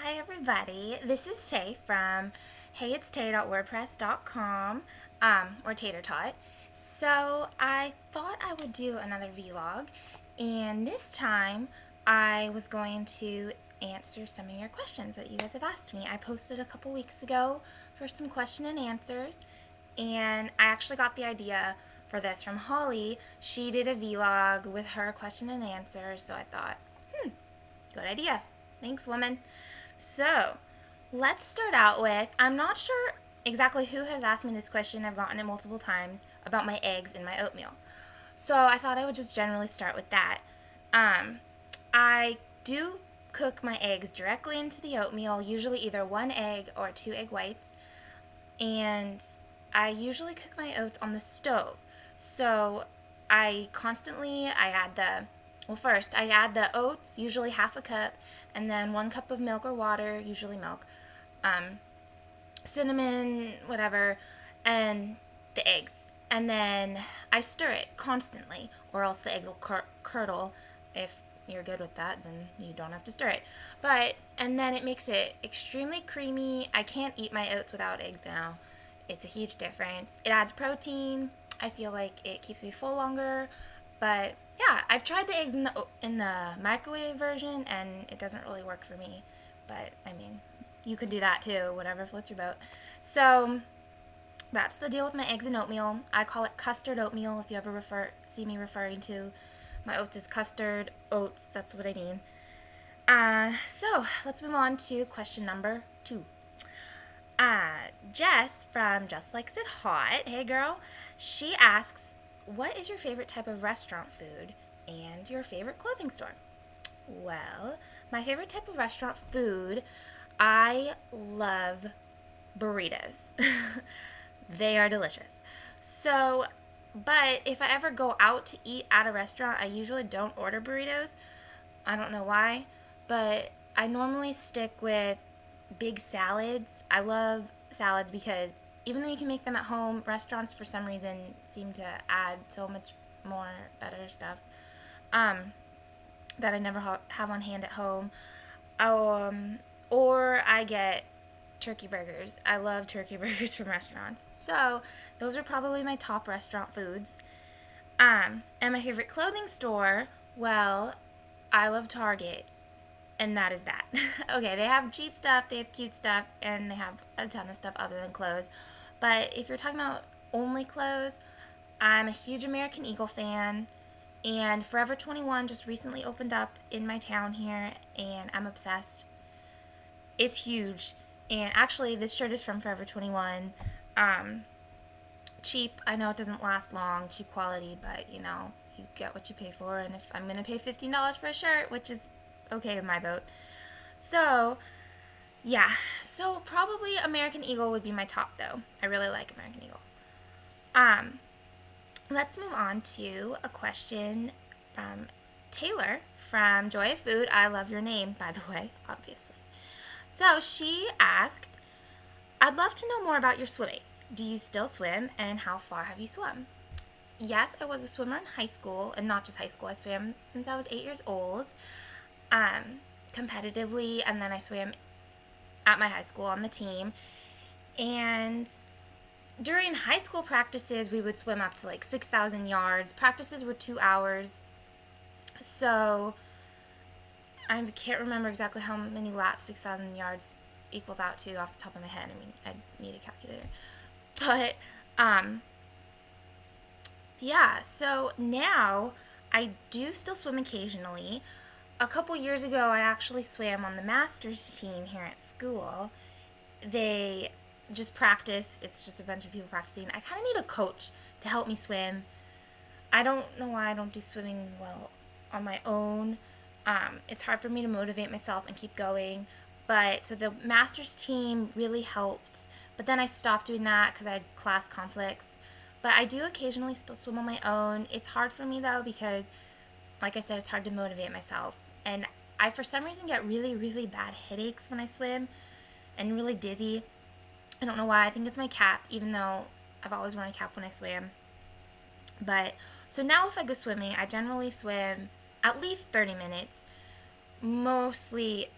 Hi everybody, this is Tay from heyitstay.wordpress.com, or Tater Tot. So I thought I would do another vlog, and this time I was going to answer some of your questions that you guys have asked me. I posted a couple weeks ago for some question and answers, and I actually got the idea for this from Holly. She did a vlog with her question and answers, so I thought, good idea. Thanks, woman. So, let's start out with, I'm not sure exactly who has asked me this question. I've gotten it multiple times about my eggs in my oatmeal. So, I thought I would just generally start with that. I do cook my eggs directly into the oatmeal, usually either one egg or two egg whites. And I usually cook my oats on the stove. So, I add first I add the oats, usually half a cup, and then 1 cup of milk or water, usually milk, cinnamon, whatever, and the eggs. And then I stir it constantly, or else the eggs will curdle. If you're good with that, then you don't have to stir it. And then it makes it extremely creamy. I can't eat my oats without eggs now. It's a huge difference. It adds protein. I feel like it keeps me full longer. But yeah, I've tried the eggs in the microwave version, and it doesn't really work for me. But I mean, you could do that too, whatever floats your boat. So that's the deal with my eggs and oatmeal. I call it custard oatmeal. If you ever see me referring to my oats as custard oats, that's what I mean. So let's move on to question number 2. Jess from Just Likes It Hot, hey girl, she asks, what is your favorite type of restaurant food and your favorite clothing store? Well, my favorite type of restaurant food, I love burritos. They are delicious. So, but if I ever go out to eat at a restaurant, I usually don't order burritos. I don't know why, but I normally stick with big salads. I love salads because even though you can make them at home, restaurants for some reason seem to add so much more better stuff that I never have on hand at home. Or I get turkey burgers. I love turkey burgers from restaurants. So those are probably my top restaurant foods. And my favorite clothing store, well, I love Target, and that is that. Okay, they have cheap stuff, they have cute stuff, and they have a ton of stuff other than clothes. But if you're talking about only clothes, I'm a huge American Eagle fan, and Forever 21 just recently opened up in my town here, and I'm obsessed. It's huge, and actually, this shirt is from Forever 21. Cheap, I know it doesn't last long, cheap quality, but you know, you get what you pay for, and if I'm going to pay $15 for a shirt, which is okay with my boat. So, yeah. So, probably American Eagle would be my top, though. I really like American Eagle. Let's move on to a question from Taylor from Joy of Food. I love your name, by the way, obviously. So, she asked, I'd love to know more about your swimming. Do you still swim, and how far have you swum? Yes, I was a swimmer in high school, and not just high school. I swam since I was 8 years old, competitively, and then I swam at my high school on the team. And during high school practices, we would swim up to like 6,000 yards. Practices were 2 hours. So I can't remember exactly how many laps 6,000 yards equals out to off the top of my head. I mean, I need a calculator. But, yeah, so now I do still swim occasionally. A couple years ago, I actually swam on the master's team here at school. They just practice. It's just a bunch of people practicing. I kind of need a coach to help me swim. I don't know why I don't do swimming well on my own. It's hard for me to motivate myself and keep going. So the master's team really helped. But then I stopped doing that because I had class conflicts. But I do occasionally still swim on my own. It's hard for me though because, like I said, it's hard to motivate myself. And I, for some reason, get really, really bad headaches when I swim and really dizzy. I don't know why. I think it's my cap, even though I've always worn a cap when I swam. So now if I go swimming, I generally swim at least 30 minutes.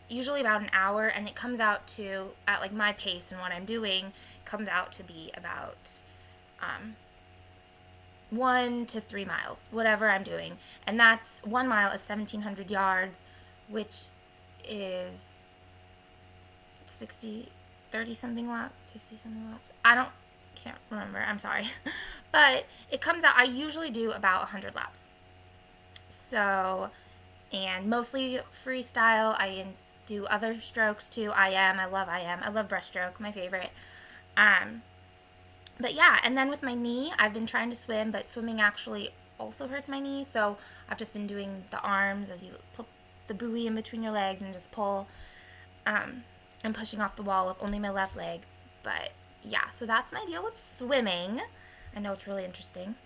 usually about an hour, and it comes out to, at like my pace and what I'm doing, comes out to be about 1 to 3 miles, whatever I'm doing. And that's 1 mile is 1,700 yards, which is 30 something laps, 60 something laps. Can't remember. I'm sorry. But it comes out, I usually do about 100 laps. So, and mostly freestyle. I do other strokes too. I love breaststroke, my favorite. But yeah, and then with my knee, I've been trying to swim, but swimming actually also hurts my knee. So I've just been doing the arms as you put the buoy in between your legs and just pull, and pushing off the wall with only my left leg. But yeah, so that's my deal with swimming. I know it's really interesting.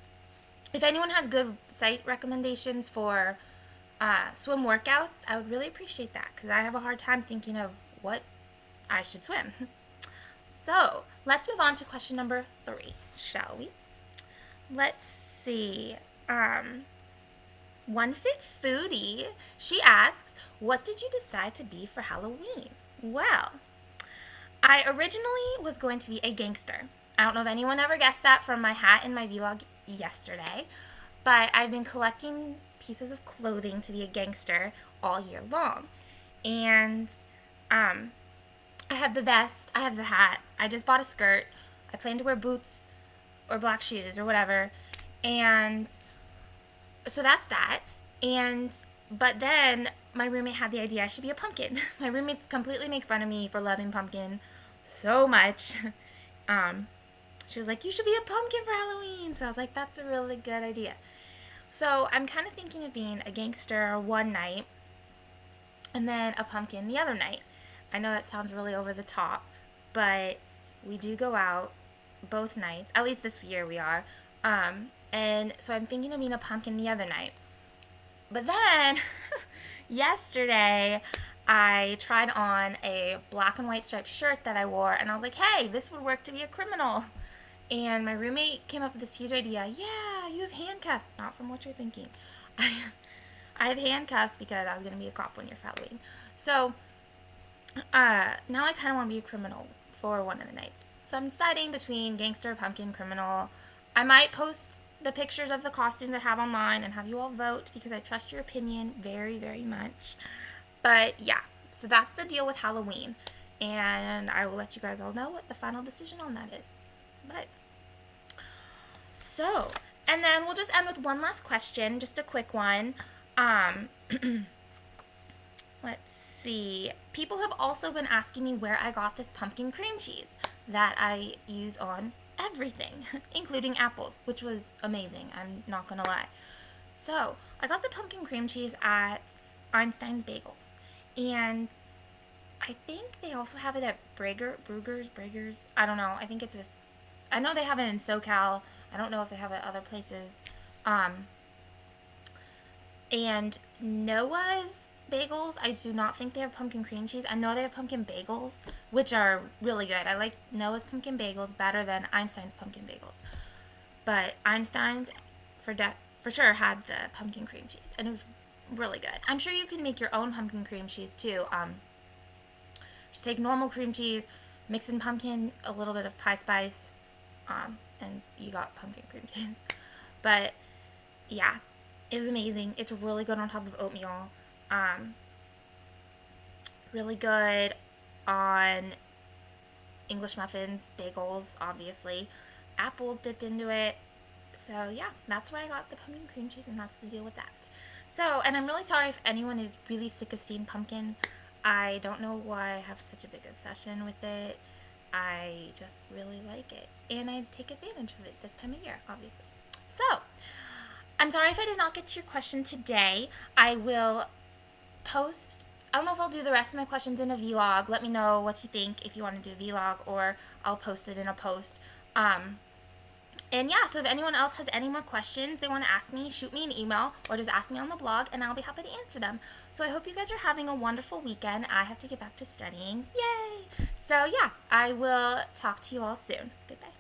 If anyone has good site recommendations for swim workouts, I would really appreciate that, because I have a hard time thinking of what I should swim. So let's move on to question number 3, shall we? Let's see. One Fit Foodie, she asks, what did you decide to be for Halloween? Well, I originally was going to be a gangster. I don't know if anyone ever guessed that from my hat in my vlog yesterday, but I've been collecting pieces of clothing to be a gangster all year long. And I have the vest, I have the hat, I just bought a skirt, I plan to wear boots or black shoes or whatever, and so that's that. But then my roommate had the idea I should be a pumpkin. My roommates completely make fun of me for loving pumpkin so much. She was like, you should be a pumpkin for Halloween. So I was like, that's a really good idea. So I'm kind of thinking of being a gangster one night and then a pumpkin the other night. I know that sounds really over the top, but we do go out both nights. At least this year we are. And so I'm thinking of being a pumpkin the other night. But then yesterday I tried on a black and white striped shirt that I wore, and I was like, hey, this would work to be a criminal. And my roommate came up with this huge idea. Yeah, you have handcuffs. Not from what you're thinking. I have handcuffs because I was going to be a cop one year for Halloween. So now I kind of want to be a criminal for one of the nights. So I'm deciding between gangster, pumpkin, criminal. I might post the pictures of the costumes I have online and have you all vote, because I trust your opinion very, very much. But yeah, so that's the deal with Halloween. And I will let you guys all know what the final decision on that is. But so, and then we'll just end with one last question, just a quick one. Let's see. People have also been asking me where I got this pumpkin cream cheese that I use on everything, including apples, which was amazing. I'm not gonna lie. So I got the pumpkin cream cheese at Einstein's Bagels, and I think they also have it at Brugger's. I don't know. I know they have it in SoCal. I don't know if they have it at other places. And Noah's Bagels, I do not think they have pumpkin cream cheese. I know they have pumpkin bagels, which are really good. I like Noah's pumpkin bagels better than Einstein's pumpkin bagels. But Einstein's for sure had the pumpkin cream cheese, and it was really good. I'm sure you can make your own pumpkin cream cheese too. Just take normal cream cheese, mix in pumpkin, a little bit of pie spice, and you got pumpkin cream cheese. But yeah, it was amazing. It's really good on top of oatmeal. Really good on English muffins, bagels, obviously. Apples dipped into it. So yeah, that's where I got the pumpkin cream cheese, and that's the deal with that. So, and I'm really sorry if anyone is really sick of seeing pumpkin. I don't know why I have such a big obsession with it. I just really like it, and I take advantage of it this time of year, obviously. So, I'm sorry if I did not get to your question today. I will post, I don't know if I'll do the rest of my questions in a vlog. Let me know what you think, if you want to do a vlog, or I'll post it in a post. And yeah, so if anyone else has any more questions they want to ask me, shoot me an email or just ask me on the blog, and I'll be happy to answer them. So I hope you guys are having a wonderful weekend. I have to get back to studying. Yay! So yeah, I will talk to you all soon. Goodbye.